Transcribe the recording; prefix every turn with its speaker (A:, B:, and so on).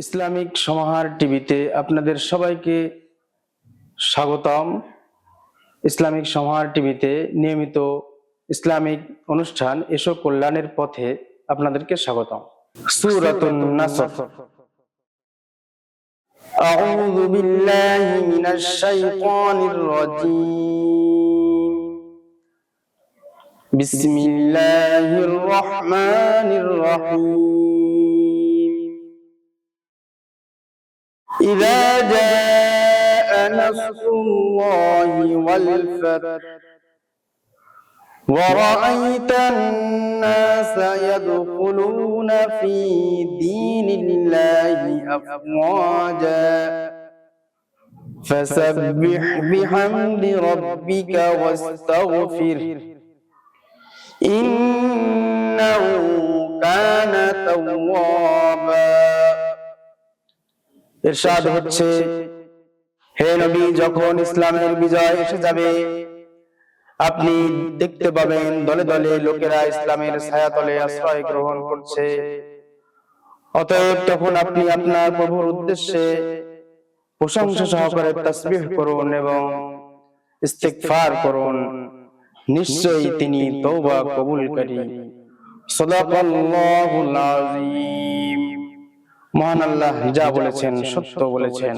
A: Islamic সমাহার টিভিতে আপনাদের সবাইকে স্বাগতম। ইসলামিক সমাহার টিভিতে নিয়মিত ইসলামিক অনুষ্ঠান এসো কল্যাণের পথে আপনাদেরকে স্বাগতম। সূরাতুন নাসর। আউযু বিল্লাহি মিনাশ শাইতানির রাজীম। বিসমিল্লাহির রহমানির রহিম। إذا جاء نصر الله والفتح ورأيت الناس يدخلون في دين الله أفواجا فسبح بحمد ربك واستغفره إنه كان توابا। ইরশাদ হচ্ছে, হে নবী, যখন ইসলামের বিজয় এসে যাবে আপনি দেখতে পাবেন দলে দলে লোকেরা ইসলামের ছায়াতলে আশ্রয় গ্রহণ করছে। অতএব তখন আপনি আপনার প্রভুর উদ্দেশ্যে প্রশংসা সহকারে তাসবিহ করুন এবং ইস্তিগফার করুন, নিশ্চয়ই তিনি তওবা কবুলকারী। সাদাকাল্লাহুল আযীম। মহান আল্লাহ যা বলেছেন সত্য বলেছেন।